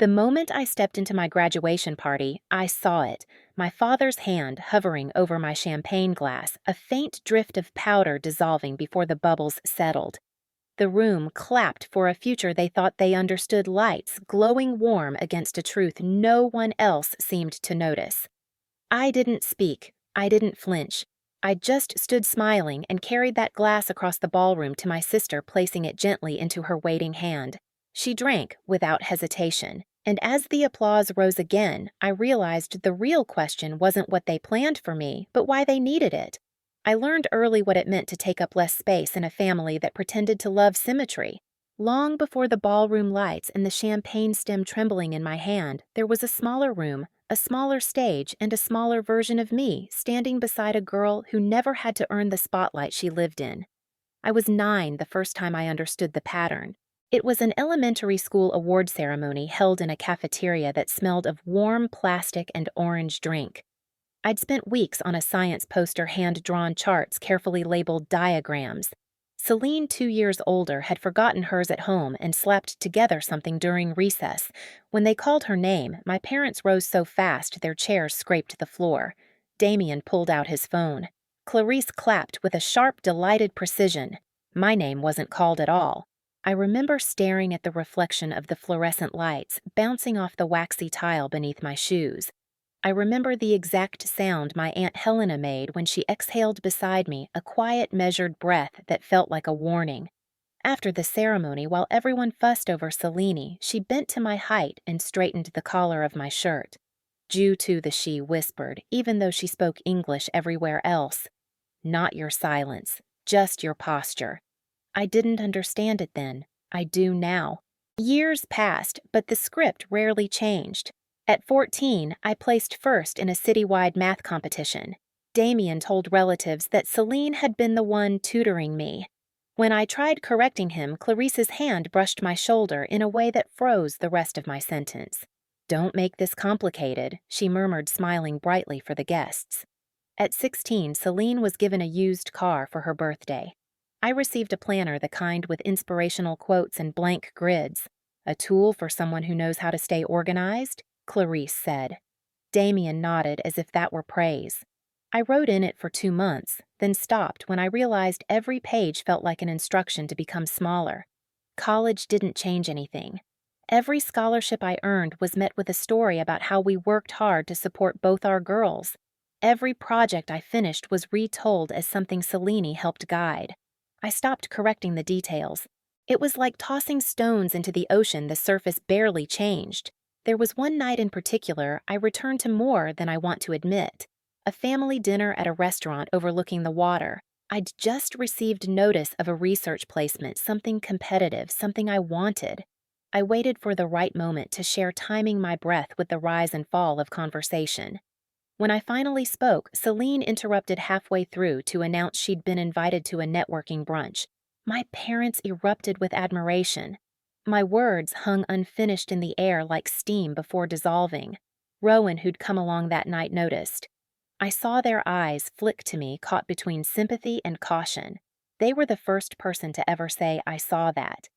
The moment I stepped into my graduation party, I saw it, my father's hand hovering over my champagne glass, a faint drift of powder dissolving before the bubbles settled. The room clapped for a future they thought they understood, lights glowing warm against a truth no one else seemed to notice. I didn't speak. I didn't flinch. I just stood smiling and carried that glass across the ballroom to my sister, placing it gently into her waiting hand. She drank without hesitation, and as the applause rose again, I realized the real question wasn't what they planned for me, but why they needed it. I learned early what it meant to take up less space in a family that pretended to love symmetry. Long before the ballroom lights and the champagne stem trembling in my hand, there was a smaller room, a smaller stage, and a smaller version of me standing beside a girl who never had to earn the spotlight she lived in. I was 9 the first time I understood the pattern. It was an elementary school award ceremony held in a cafeteria that smelled of warm plastic and orange drink. I'd spent weeks on a science poster, hand-drawn charts carefully labeled diagrams. Celine, 2 years older, had forgotten hers at home and slapped together something during recess. When they called her name, my parents rose so fast their chairs scraped the floor. Damien pulled out his phone. Clarice clapped with a sharp, delighted precision. My name wasn't called at all. I remember staring at the reflection of the fluorescent lights bouncing off the waxy tile beneath my shoes. I remember the exact sound my Aunt Helena made when she exhaled beside me, a quiet, measured breath that felt like a warning. After the ceremony, while everyone fussed over Selene, she bent to my height and straightened the collar of my shirt. "Due to," the she whispered, even though she spoke English everywhere else. "Not your silence, just your posture." I didn't understand it then. I do now. Years passed, but the script rarely changed. At 14, I placed first in a citywide math competition. Damien told relatives that Celine had been the one tutoring me. When I tried correcting him, Clarice's hand brushed my shoulder in a way that froze the rest of my sentence. "Don't make this complicated," she murmured, smiling brightly for the guests. At 16, Celine was given a used car for her birthday. I received a planner, the kind with inspirational quotes and blank grids. "A tool for someone who knows how to stay organized?" Clarice said. Damien nodded as if that were praise. I wrote in it for 2 months, then stopped when I realized every page felt like an instruction to become smaller. College didn't change anything. Every scholarship I earned was met with a story about how we worked hard to support both our girls. Every project I finished was retold as something Selene helped guide. I stopped correcting the details. It was like tossing stones into the ocean, the surface barely changed. There was one night in particular I returned to more than I want to admit. A family dinner at a restaurant overlooking the water. I'd just received notice of a research placement, something competitive, something I wanted. I waited for the right moment to share, timing my breath with the rise and fall of conversation. When I finally spoke, Celine interrupted halfway through to announce she'd been invited to a networking brunch. My parents erupted with admiration. My words hung unfinished in the air like steam before dissolving. Rowan, who'd come along that night, noticed. I saw their eyes flick to me, caught between sympathy and caution. They were the first person to ever say, "I saw that."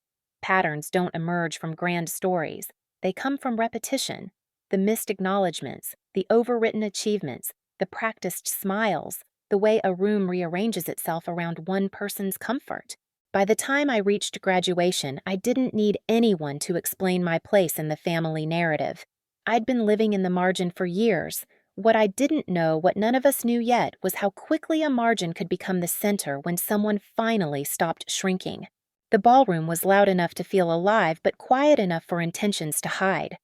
Patterns don't emerge from grand stories. They come from repetition. The missed acknowledgments, the overwritten achievements, the practiced smiles, the way a room rearranges itself around one person's comfort. By the time I reached graduation, I didn't need anyone to explain my place in the family narrative. I'd been living in the margin for years. What I didn't know, what none of us knew yet, was how quickly a margin could become the center when someone finally stopped shrinking. The ballroom was loud enough to feel alive, but quiet enough for intentions to hide.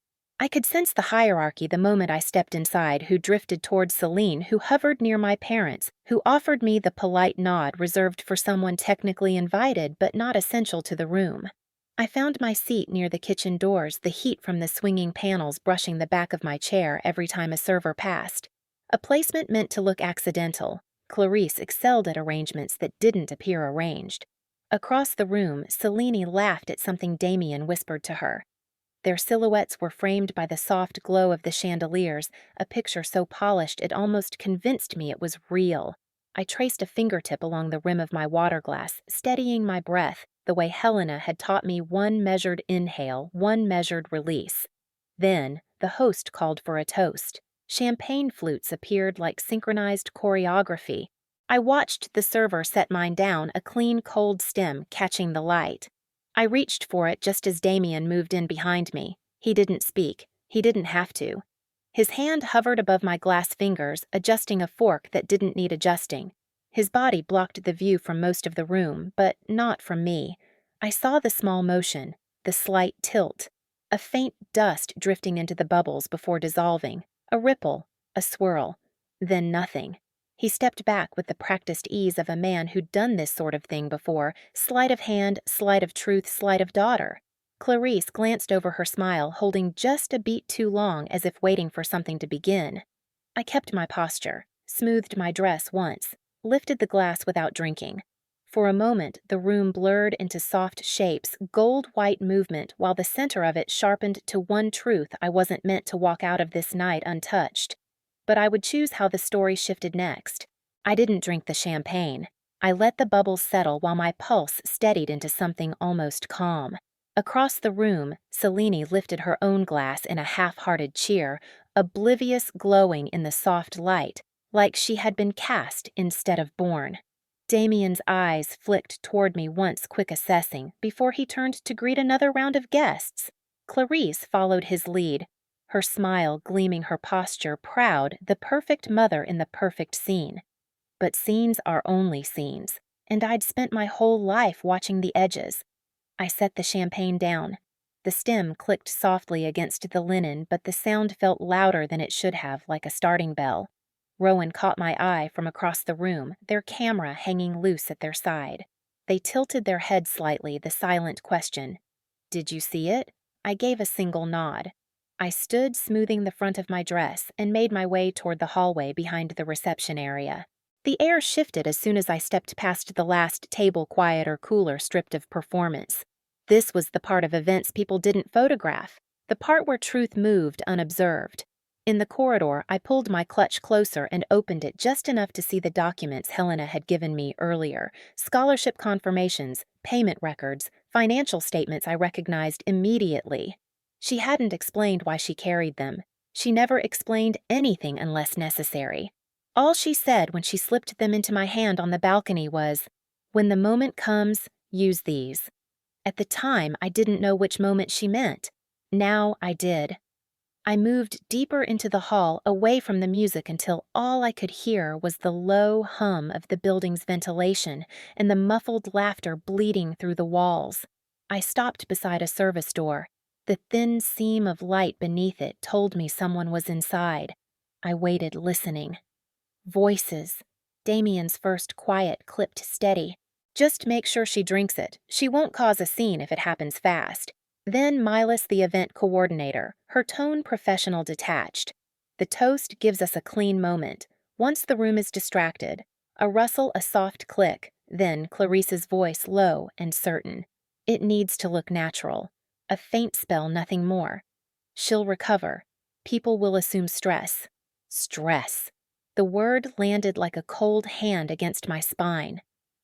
I could sense the hierarchy the moment I stepped inside, who drifted towards Celine, who hovered near my parents, who offered me the polite nod reserved for someone technically invited but not essential to the room. I found my seat near the kitchen doors, the heat from the swinging panels brushing the back of my chair every time a server passed. A placement meant to look accidental. Clarice excelled at arrangements that didn't appear arranged. Across the room, Selene laughed at something Damien whispered to her. Their silhouettes were framed by the soft glow of the chandeliers, a picture so polished it almost convinced me it was real. I traced a fingertip along the rim of my water glass, steadying my breath, the way Helena had taught me: one measured inhale, one measured release. Then, the host called for a toast. Champagne flutes appeared like synchronized choreography. I watched the server set mine down, a clean, cold stem catching the light. I reached for it just as Damien moved in behind me. He didn't speak. He didn't have to. His hand hovered above my glass fingers, adjusting a fork that didn't need adjusting. His body blocked the view from most of the room, but not from me. I saw the small motion, the slight tilt, a faint dust drifting into the bubbles before dissolving, a ripple, a swirl, then nothing. He stepped back with the practiced ease of a man who'd done this sort of thing before, sleight of hand, sleight of truth, sleight of daughter. Clarice glanced over her smile, holding just a beat too long as if waiting for something to begin. I kept my posture, smoothed my dress once, lifted the glass without drinking. For a moment, the room blurred into soft shapes, gold-white movement, while the center of it sharpened to one truth: I wasn't meant to walk out of this night untouched. But I would choose how the story shifted next. I didn't drink the champagne. I let the bubbles settle while my pulse steadied into something almost calm. Across the room, Selene lifted her own glass in a half-hearted cheer, oblivious, glowing in the soft light, like she had been cast instead of born. Damien's eyes flicked toward me once, quick assessing, before he turned to greet another round of guests. Clarice followed his lead, her smile gleaming, her posture proud, the perfect mother in the perfect scene. But scenes are only scenes, and I'd spent my whole life watching the edges. I set the champagne down. The stem clicked softly against the linen, but the sound felt louder than it should have, like a starting bell. Rowan caught my eye from across the room, their camera hanging loose at their side. They tilted their heads slightly, the silent question. "Did you see it?" I gave a single nod. I stood smoothing the front of my dress and made my way toward the hallway behind the reception area. The air shifted as soon as I stepped past the last table, quieter, cooler, stripped of performance. This was the part of events people didn't photograph, the part where truth moved unobserved. In the corridor, I pulled my clutch closer and opened it just enough to see the documents Helena had given me earlier: scholarship confirmations, payment records, financial statements I recognized immediately. She hadn't explained why she carried them. She never explained anything unless necessary. All she said when she slipped them into my hand on the balcony was, "When the moment comes, use these." At the time, I didn't know which moment she meant. Now I did. I moved deeper into the hall, away from the music, until all I could hear was the low hum of the building's ventilation and the muffled laughter bleeding through the walls. I stopped beside a service door. The thin seam of light beneath it told me someone was inside. I waited, listening. Voices. Damien's first quiet, clipped steady. "Just make sure she drinks it. She won't cause a scene if it happens fast." Then Milas, the event coordinator, her tone professional, detached. "The toast gives us a clean moment. Once the room is distracted." A rustle, a soft click, then Clarice's voice low and certain. "It needs to look natural. A faint spell, nothing more. She'll recover. People will assume stress." Stress. The word landed like a cold hand against my spine.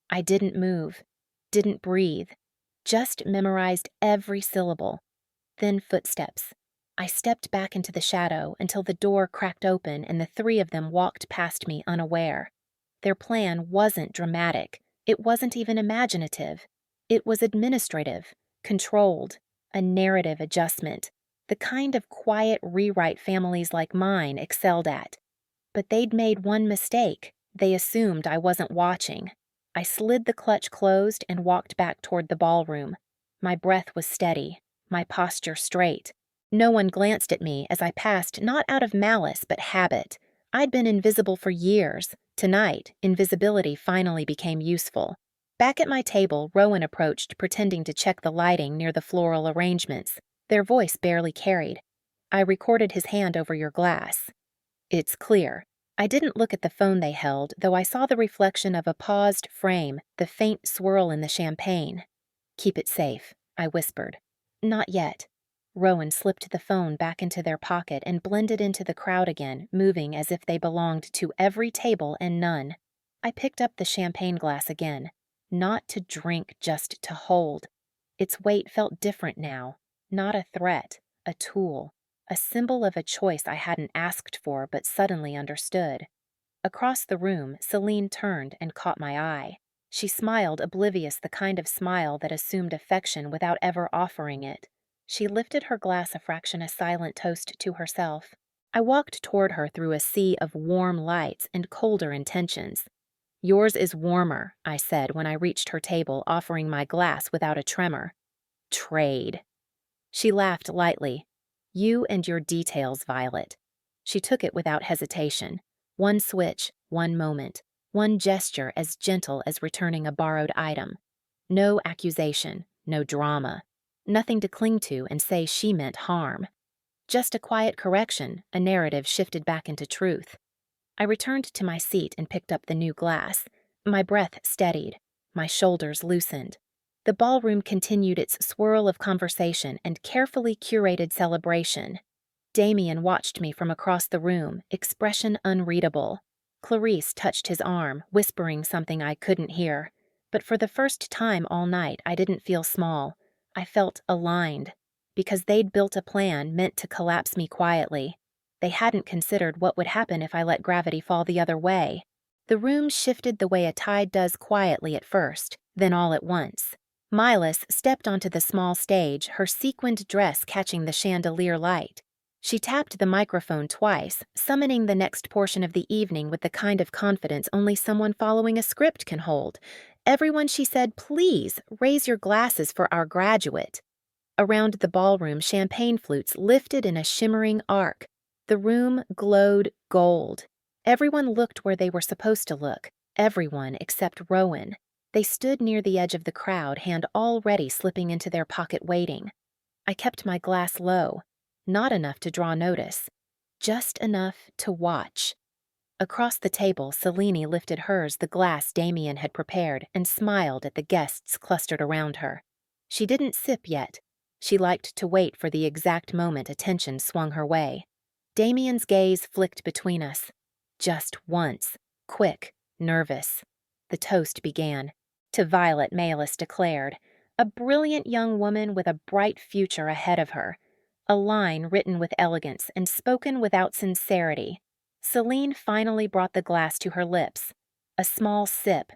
I didn't move, didn't breathe, just memorized every syllable. Then footsteps. I stepped back into the shadow until the door cracked open and the three of them walked past me unaware. Their plan wasn't dramatic. It wasn't even imaginative. It was administrative, controlled, a narrative adjustment, the kind of quiet rewrite families like mine excelled at. But they'd made one mistake. They assumed I wasn't watching. I slid the clutch closed and walked back toward the ballroom. My breath was steady, my posture straight. No one glanced at me as I passed, not out of malice but habit. I'd been invisible for years. Tonight, invisibility finally became useful. Back at my table, Rowan approached, pretending to check the lighting near the floral arrangements. Their voice barely carried. "I recorded his hand over your glass." "It's clear." I didn't look at the phone they held, though I saw the reflection of a paused frame, the faint swirl in the champagne. "Keep it safe," I whispered. "Not yet." Rowan slipped the phone back into their pocket and blended into the crowd again, moving as if they belonged to every table and none. I picked up the champagne glass again. Not to drink, just to hold. Its weight felt different now. Not a threat, a tool. a symbol of a choice I hadn't asked for but suddenly understood. Across the room, Celine turned and caught my eye. She smiled, oblivious, the kind of smile that assumed affection without ever offering it. She lifted her glass a fraction, a silent toast to herself. I walked toward her through a sea of warm lights and colder intentions. "Yours is warmer," I said when I reached her table, offering my glass without a tremor. "Trade." She laughed lightly. "You and your details, Violet." She took it without hesitation. One switch, one moment, one gesture as gentle as returning a borrowed item. No accusation, no drama. Nothing to cling to and say she meant harm. Just a quiet correction, a narrative shifted back into truth. I returned to my seat and picked up the new glass. My breath steadied. My shoulders loosened. The ballroom continued its swirl of conversation and carefully curated celebration. Damien watched me from across the room, expression unreadable. Clarice touched his arm, whispering something I couldn't hear. But for the first time all night, I didn't feel small. I felt aligned. Because they'd built a plan meant to collapse me quietly. They hadn't considered what would happen if I let gravity fall the other way. The room shifted the way a tide does quietly at first, then all at once. Milas stepped onto the small stage, her sequined dress catching the chandelier light. She tapped the microphone twice, summoning the next portion of the evening with the kind of confidence only someone following a script can hold. "Everyone," she said, "please raise your glasses for our graduate." Around the ballroom, champagne flutes lifted in a shimmering arc. The room glowed gold. Everyone looked where they were supposed to look. Everyone except Rowan. They stood near the edge of the crowd, hand already slipping into their pocket waiting. I kept my glass low. Not enough to draw notice. Just enough to watch. Across the table, Selene lifted hers, the glass Damien had prepared, and smiled at the guests clustered around her. She didn't sip yet. She liked to wait for the exact moment attention swung her way. Damien's gaze flicked between us. Just once. Quick, nervous. The toast began. To Violet, Malis declared. A brilliant young woman with a bright future ahead of her. A line written with elegance and spoken without sincerity. Celine finally brought the glass to her lips. A small sip.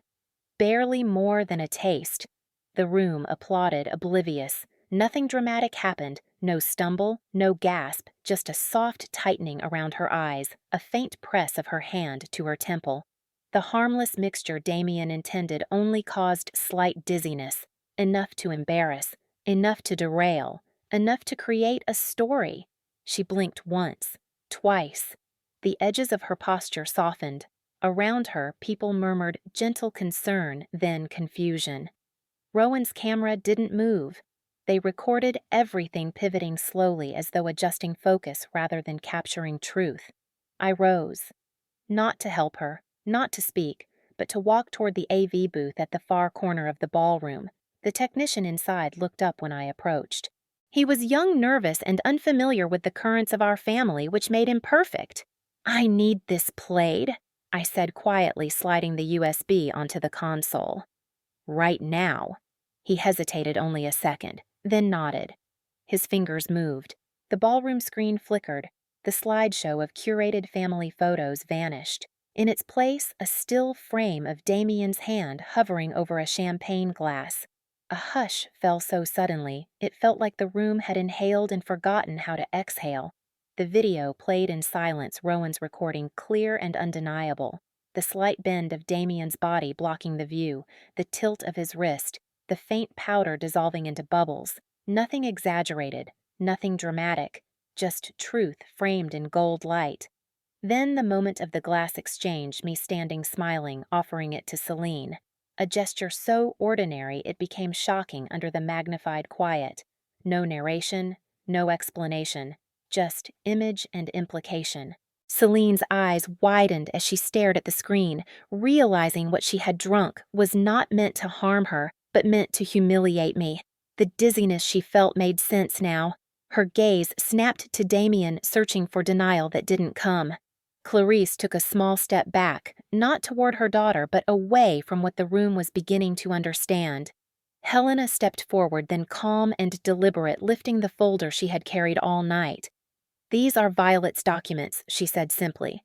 Barely more than a taste. The room applauded, oblivious. Nothing dramatic happened, no stumble, no gasp, just a soft tightening around her eyes, a faint press of her hand to her temple. The harmless mixture Damien intended only caused slight dizziness, enough to embarrass, enough to derail, enough to create a story. She blinked once, twice. The edges of her posture softened. Around her, people murmured gentle concern, then confusion. Rowan's camera didn't move. They recorded everything, pivoting slowly as though adjusting focus rather than capturing truth. I rose. Not to help her, not to speak, but to walk toward the AV booth at the far corner of the ballroom. The technician inside looked up when I approached. He was young, nervous, and unfamiliar with the currents of our family, which made him perfect. "I need this played," I said quietly, sliding the USB onto the console. "Right now." He hesitated only a second, then nodded. His fingers moved. The ballroom screen flickered. The slideshow of curated family photos vanished. In its place, a still frame of Damien's hand hovering over a champagne glass. A hush fell so suddenly, it felt like the room had inhaled and forgotten how to exhale. The video played in silence, Rowan's recording clear and undeniable. The slight bend of Damien's body blocking the view, the tilt of his wrist, the faint powder dissolving into bubbles. Nothing exaggerated, nothing dramatic, just truth framed in gold light. Then the moment of the glass exchange, me standing smiling, offering it to Celine. A gesture so ordinary it became shocking under the magnified quiet. No narration, no explanation, just image and implication. Celine's eyes widened as she stared at the screen, realizing what she had drunk was not meant to harm her, but meant to humiliate me. The dizziness she felt made sense now. Her gaze snapped to Damien, searching for denial that didn't come. Clarice took a small step back, not toward her daughter, but away from what the room was beginning to understand. Helena stepped forward, then calm and deliberate, lifting the folder she had carried all night. "These are Violet's documents," she said simply.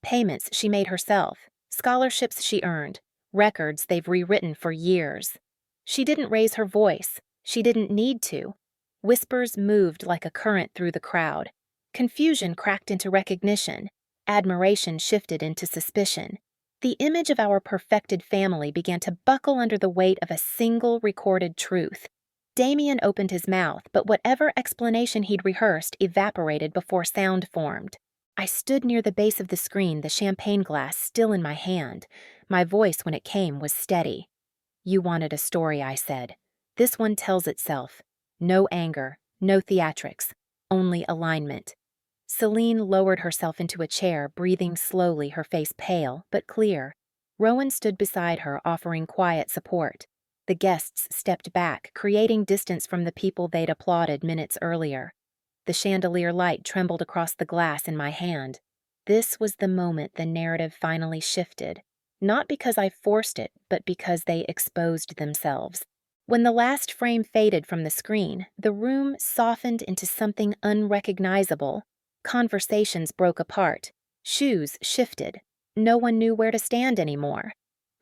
"Payments she made herself, scholarships she earned, records they've rewritten for years." She didn't raise her voice. She didn't need to. Whispers moved like a current through the crowd. Confusion cracked into recognition. Admiration shifted into suspicion. The image of our perfected family began to buckle under the weight of a single recorded truth. Damien opened his mouth, but whatever explanation he'd rehearsed evaporated before sound formed. I stood near the base of the screen, the champagne glass still in my hand. My voice, when it came, was steady. "You wanted a story," I said. "This one tells itself. No anger, no theatrics, only alignment." Celine lowered herself into a chair, breathing slowly, her face pale, but clear. Rowan stood beside her, offering quiet support. The guests stepped back, creating distance from the people they'd applauded minutes earlier. The chandelier light trembled across the glass in my hand. This was the moment the narrative finally shifted. Not because I forced it, but because they exposed themselves. When the last frame faded from the screen, the room softened into something unrecognizable. Conversations broke apart. Shoes shifted. No one knew where to stand anymore.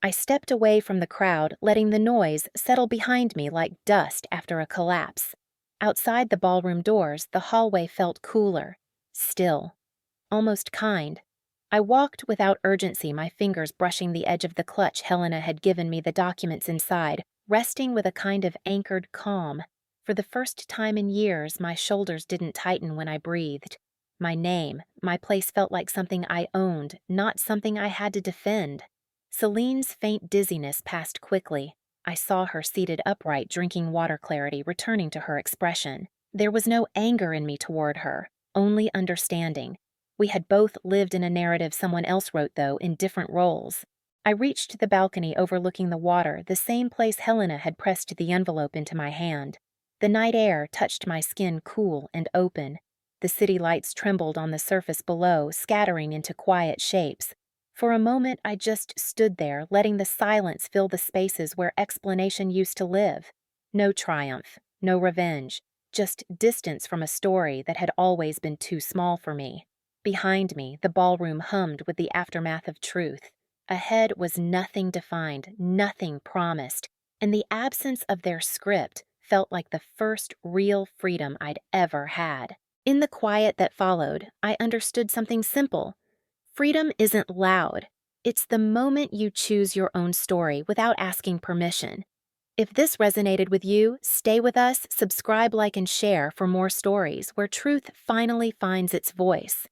I stepped away from the crowd, letting the noise settle behind me like dust after a collapse. Outside the ballroom doors, the hallway felt cooler, still, almost kind. I walked without urgency, my fingers brushing the edge of the clutch Helena had given me the documents inside, resting with a kind of anchored calm. For the first time in years, my shoulders didn't tighten when I breathed. My name, my place felt like something I owned, not something I had to defend. Celine's faint dizziness passed quickly. I saw her seated upright, drinking water clarity, returning to her expression. There was no anger in me toward her, only understanding. We had both lived in a narrative someone else wrote, though, in different roles. I reached the balcony overlooking the water, the same place Helena had pressed the envelope into my hand. The night air touched my skin cool and open. The city lights trembled on the surface below, scattering into quiet shapes. For a moment, I just stood there, letting the silence fill the spaces where explanation used to live. No triumph, no revenge, just distance from a story that had always been too small for me. Behind me, the ballroom hummed with the aftermath of truth. Ahead was nothing defined, nothing promised, and the absence of their script felt like the first real freedom I'd ever had. In the quiet that followed, I understood something simple. Freedom isn't loud. It's the moment you choose your own story without asking permission. If this resonated with you, stay with us, subscribe, like, and share for more stories where truth finally finds its voice.